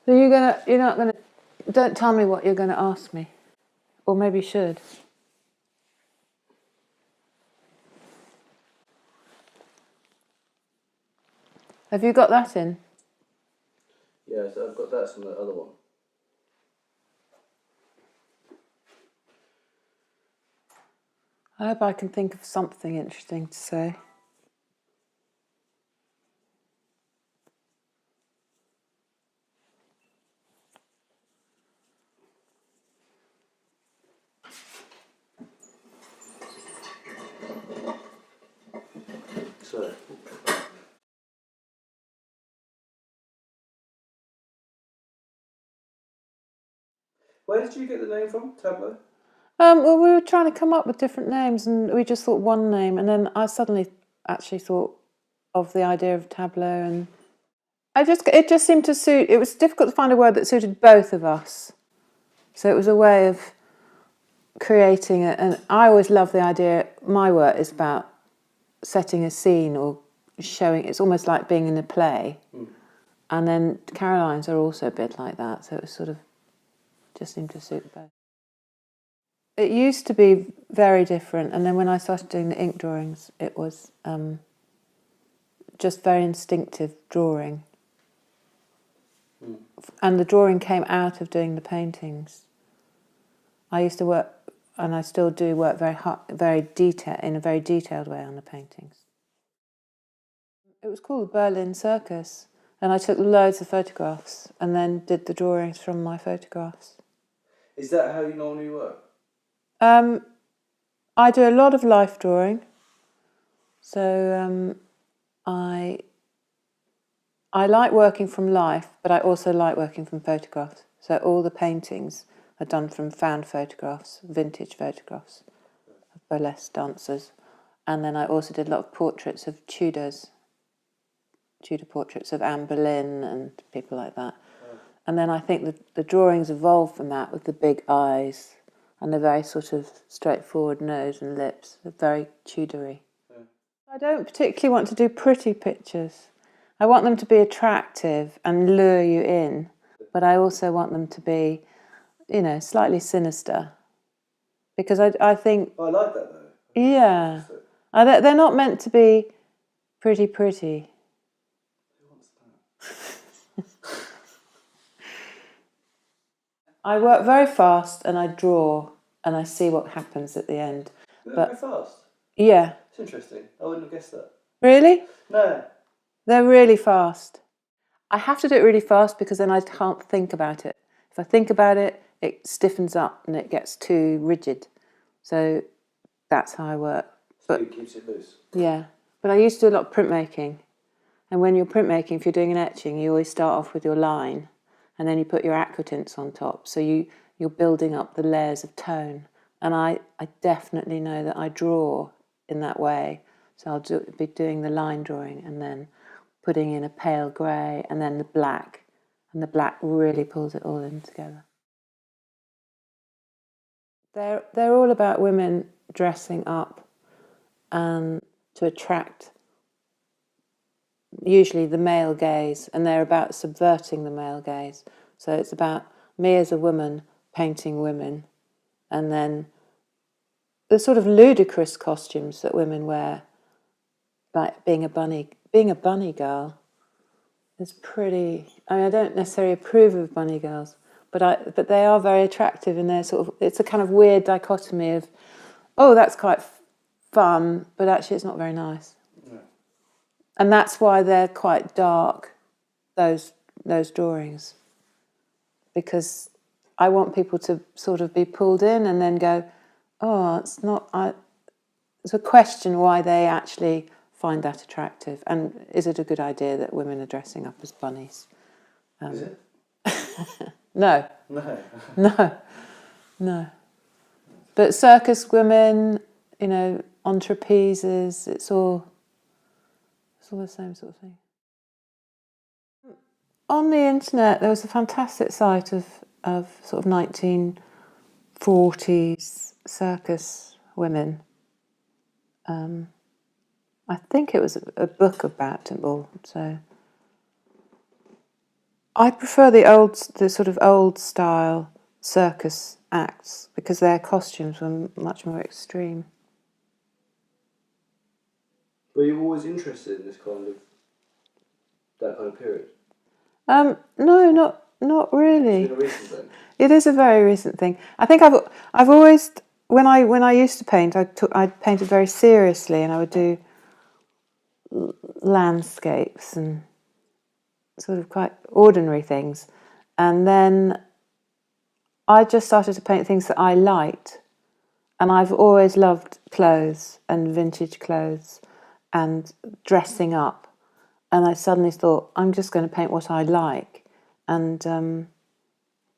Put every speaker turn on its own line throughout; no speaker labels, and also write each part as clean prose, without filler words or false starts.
So you're not gonna, don't tell me what you're gonna ask me. Or maybe you should. Have you got that in?
Yeah, so I've got that from the other one.
I hope I can think of something interesting to say.
So, where did you get the name from, Tableaux?
Well, we were trying to come up with different names, and we just thought one name, and then I suddenly actually thought of the idea of Tableau, and it just seemed to suit. It was difficult to find a word that suited both of us, so it was a way of creating it. And I always love the idea. My work is about setting a scene or showing. It's almost like being in a play, and then Caroline's are also a bit like that. So it was sort of just seemed to suit both. It used to be very different, and then when I started doing the ink drawings, it was just very instinctive drawing. And the drawing came out of doing the paintings. I used to work, and I still do work in a very detailed way on the paintings. It was called Berlin Circus, and I took loads of photographs and then did the drawings from my photographs.
Is that how you normally work?
I do a lot of life drawing, so I like working from life, but I also like working from photographs. So all the paintings are done from found photographs, vintage photographs of burlesque dancers. And then I also did a lot of portraits of Tudor portraits of Anne Boleyn and people like that. Oh. And then I think the drawings evolved from that, with the big eyes and the very sort of straightforward nose and lips. They're very Tudory. Yeah. I don't particularly want to do pretty pictures. I want them to be attractive and lure you in, but I also want them to be, slightly sinister. Because I think...
Oh, I like that though.
Yeah. They're not meant to be pretty. Who wants that? I work very fast and I draw and I see what happens at the end.
Very fast?
Yeah.
It's interesting. I wouldn't have guessed that.
Really?
No.
They're really fast. I have to do it really fast because then I can't think about it. If I think about it, it stiffens up and it gets too rigid. So that's how I work.
Speed keeps it loose.
Yeah. But I used to do a lot of printmaking. And when you're printmaking, if you're doing an etching, you always start off with your line and then you put your aquatints on top. So you're building up the layers of tone. And I definitely know that I draw in that way. So I'll be doing the line drawing and then putting in a pale grey and then the black. And the black really pulls it all in together. They're all about women dressing up and to attract usually the male gaze, and they're about subverting the male gaze. So it's about me as a woman painting women, and then the sort of ludicrous costumes that women wear, like being a bunny girl, is pretty. I mean, I don't necessarily approve of bunny girls, but they are very attractive, and they're sort of. It's a kind of weird dichotomy of, oh, that's quite fun, but actually it's not very nice. And that's why they're quite dark, those drawings, because I want people to sort of be pulled in and then go, oh, it's not. It's a question why they actually find that attractive, and is it a good idea that women are dressing up as bunnies?
Is it?
No.
No.
No. But circus women, on trapezes, it's all the same sort of thing. On the internet, there was a fantastic site of sort of 1940s circus women. I think it was a book about it all. So I prefer the sort of old style circus acts because their costumes were much more extreme.
Were you always interested in that kind of period?
No, not really.
It's been a recent thing.
It is a very recent thing. I think I've always when I used to paint, I painted very seriously, and I would do landscapes and sort of quite ordinary things, and then I just started to paint things that I liked, and I've always loved clothes and vintage clothes and dressing up, and I suddenly thought I'm just going to paint what I like, and so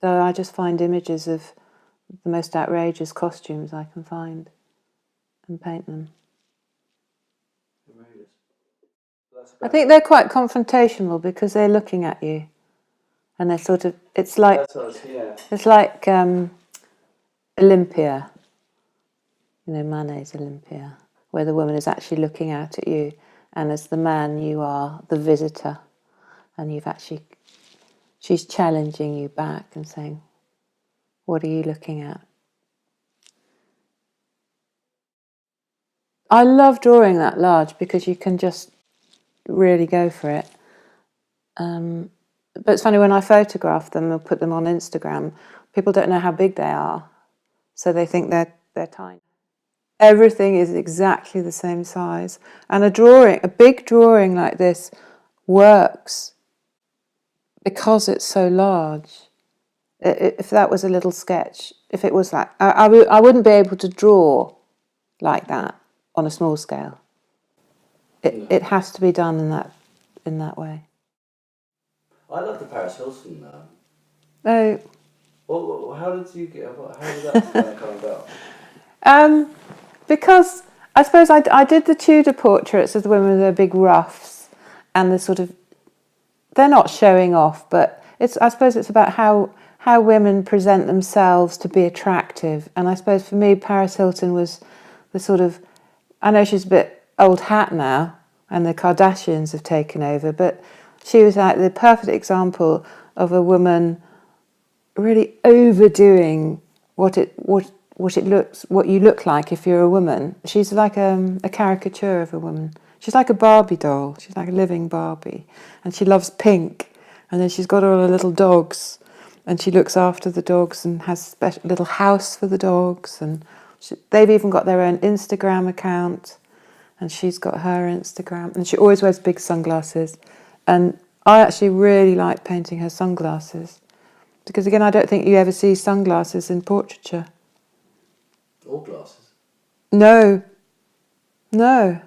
I just find images of the most outrageous costumes I can find and paint them. I think they're quite confrontational because they're looking at you, and they're sort of. It's like it's like Olympia, Manet's Olympia, where the woman is actually looking out at you, and as the man you are the visitor, and she's challenging you back and saying, "What are you looking at?" I love drawing that large because you can just really go for it. But it's funny, when I photograph them or put them on Instagram, people don't know how big they are, so they think they're tiny. Everything is exactly the same size, and a big drawing like this, works because it's so large. If that was a little sketch, if it was like, I wouldn't be able to draw like that on a small scale. It has to be done in that way.
I love the Paris Hilton.
Oh.
Well, how did that kind of come about?
Because I suppose I did the Tudor portraits of the women with their big ruffs, and the sort of, they're not showing off, but I suppose it's about how women present themselves to be attractive. And I suppose for me, Paris Hilton was the sort of, I know she's a bit old hat now, and the Kardashians have taken over, but she was like the perfect example of a woman really overdoing what you look like if you're a woman. She's like a caricature of a woman. She's like a Barbie doll. She's like a living Barbie, and she loves pink. And then she's got all her little dogs, and she looks after the dogs and has a special little house for the dogs. And they've even got their own Instagram account, and she's got her Instagram. And she always wears big sunglasses. And I actually really like painting her sunglasses, because again, I don't think you ever see sunglasses in portraiture.
Or glasses?
No.
Why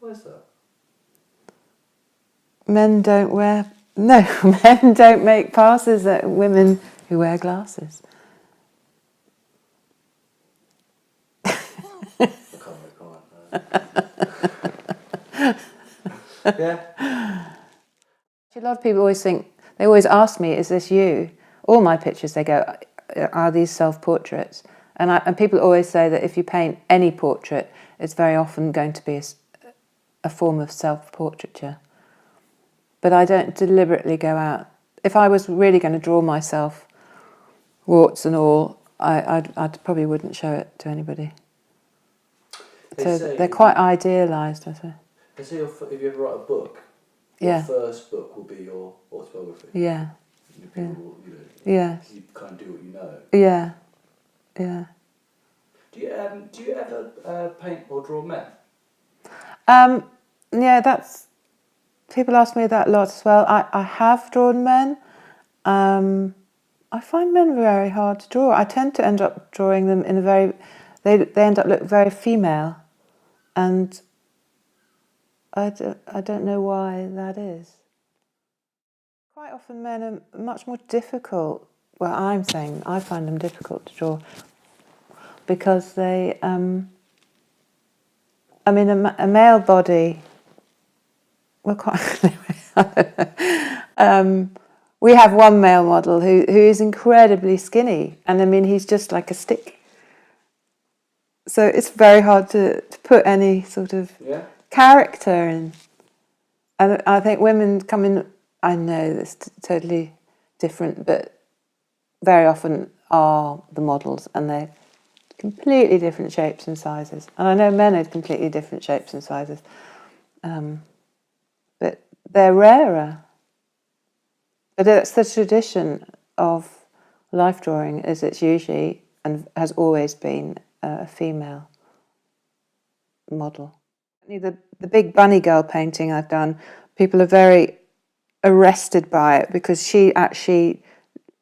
is that?
Men don't make passes at women who wear glasses.
I can't make comment. Yeah.
A lot of people they always ask me, is this you? All my pictures, they go, are these self-portraits? And people always say that if you paint any portrait, it's very often going to be a form of self-portraiture. But I don't deliberately go out. If I was really going to draw myself, warts and all, I probably wouldn't show it to anybody. So they're quite idealised, I say.
They say if you ever write a book,
Yeah.
your first book will be your autobiography.
Yeah.
People,
Yes.
You kind of do what you know.
Yeah. Yeah.
Do you ever paint or draw men?
Yeah, people ask me that a lot as well. I have drawn men. I find men very hard to draw. I tend to end up drawing them in they end up looking very female, and I don't know why that is. Quite often men are much more difficult. Well, I'm saying I find them difficult to draw because they, a male body, well, quite, we have one male model who is incredibly skinny, and he's just like a stick. So it's very hard to put any sort of character in. And I think women come in, I know that's totally different, but very often are the models, and they're completely different shapes and sizes. And I know men are completely different shapes and sizes, but they're rarer. But that's the tradition of life drawing, is it's usually and has always been a female model. The big bunny girl painting I've done, people are very arrested by it because she actually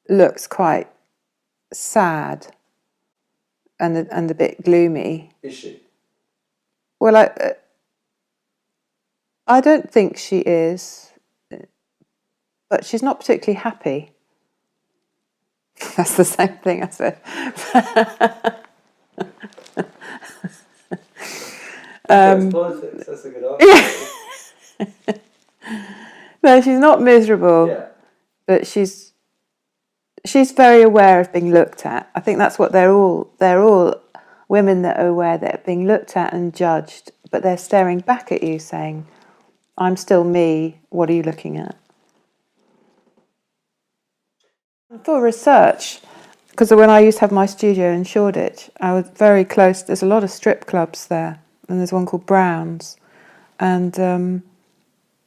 looks quite sad and a bit gloomy.
Is she?
Well, I don't think she is, but she's not particularly happy. That's the same thing, I said.
Politics. That's a good answer.
No, she's not miserable,
Yeah.
but she's very aware of being looked at. I think that's what they're all women that are aware that are being looked at and judged, but they're staring back at you saying, I'm still me, what are you looking at? For research, because when I used to have my studio in Shoreditch, I was very close, there's a lot of strip clubs there, and there's one called Brown's, and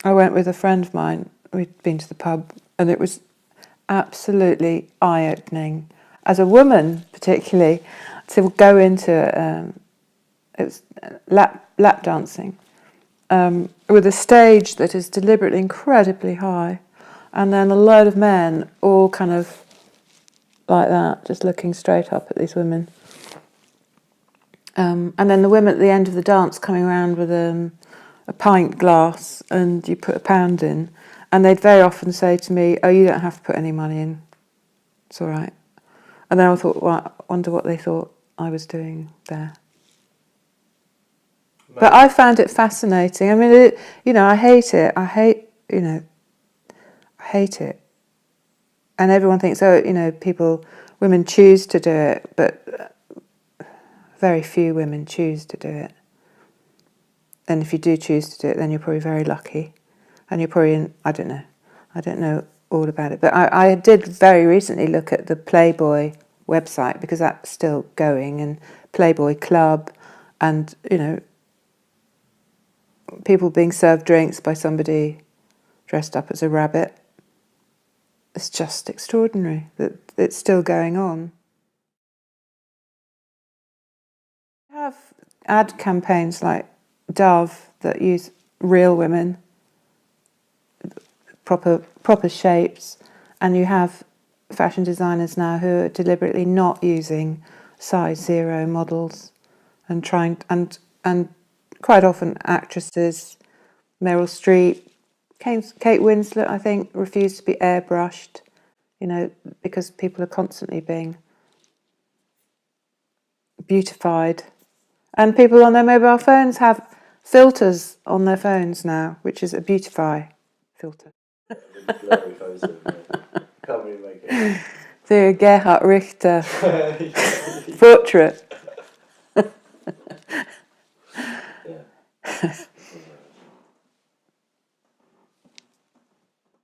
I went with a friend of mine, we'd been to the pub, and it was absolutely eye-opening, as a woman particularly, to go into it was lap dancing, with a stage that is deliberately incredibly high, and then a load of men all kind of like that, just looking straight up at these women. And then the women at the end of the dance coming around with a pint glass, and you put £1 in, and they'd very often say to me, oh, you don't have to put any money in, it's all right. And then I thought, well, I wonder what they thought I was doing there. Maybe. But I found it fascinating. I mean, I hate it. I hate it. And everyone thinks, women choose to do it, but very few women choose to do it. And if you do choose to do it, then you're probably very lucky. And you're probably I don't know all about it. But I did very recently look at the Playboy website, because that's still going, and Playboy Club, and, people being served drinks by somebody dressed up as a rabbit. It's just extraordinary that it's still going on. We have ad campaigns like Dove that use real women, proper shapes, and you have fashion designers now who are deliberately not using size 0 models and trying and quite often actresses, Meryl Streep, Kate Winslet, I think, refused to be airbrushed, because people are constantly being beautified. And people on their mobile phones have filters on their phones now, which is a beautify filter.
Blurry photo, can't really make it.
The Gerhard Richter portrait.
Yeah.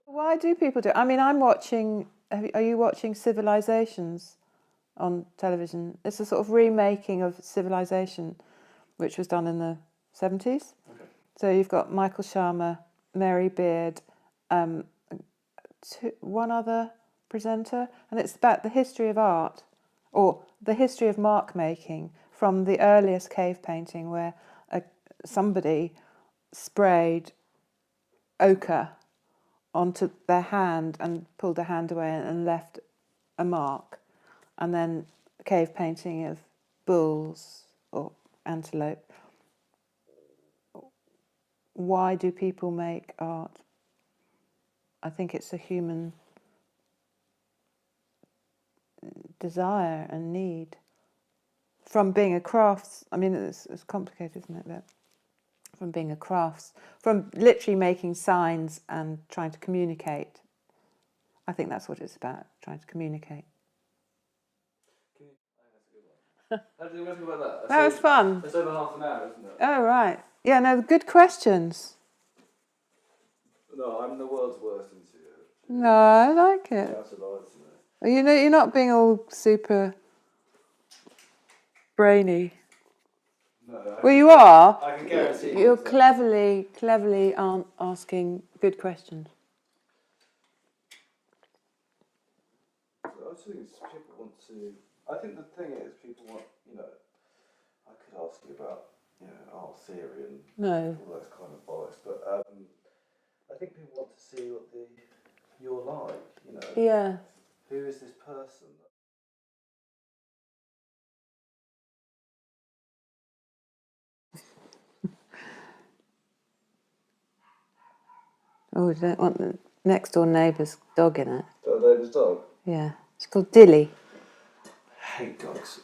Why do people do it? I mean, I'm watching... Are you watching Civilizations on television? It's a sort of remaking of Civilization, which was done in the 70s. Okay. So you've got Michael Sharma, Mary Beard, one other presenter, and it's about the history of art, or the history of mark making, from the earliest cave painting where somebody sprayed ochre onto their hand and pulled their hand away and left a mark, and then cave painting of bulls or antelope. Why do people make art? I think it's a human desire and need. From being a crafts, I mean, it's complicated, isn't it? But from being a crafts, from literally making signs and trying to communicate. I think that's what it's about, trying to communicate.
How do you remember about that?
That was fun.
It's over half an hour, isn't it?
Oh, right. Yeah, no, good questions.
No, I'm the world's worst interviewer.
No, I like it.
That's a lot, isn't it?
You know, you're not being all super brainy.
No,
Well, you are.
I can guarantee
You're
that.
cleverly asking good questions.
I just think people want to. I think the thing is, people want. I could ask you about art theory and
No.
all those kind of bollocks, but I think people want to see what you're like.
Yeah.
Who is this person?
Oh, we don't want the next door neighbour's dog in it.
The neighbour's dog.
Yeah. It's called Dilly.
I hate dogs.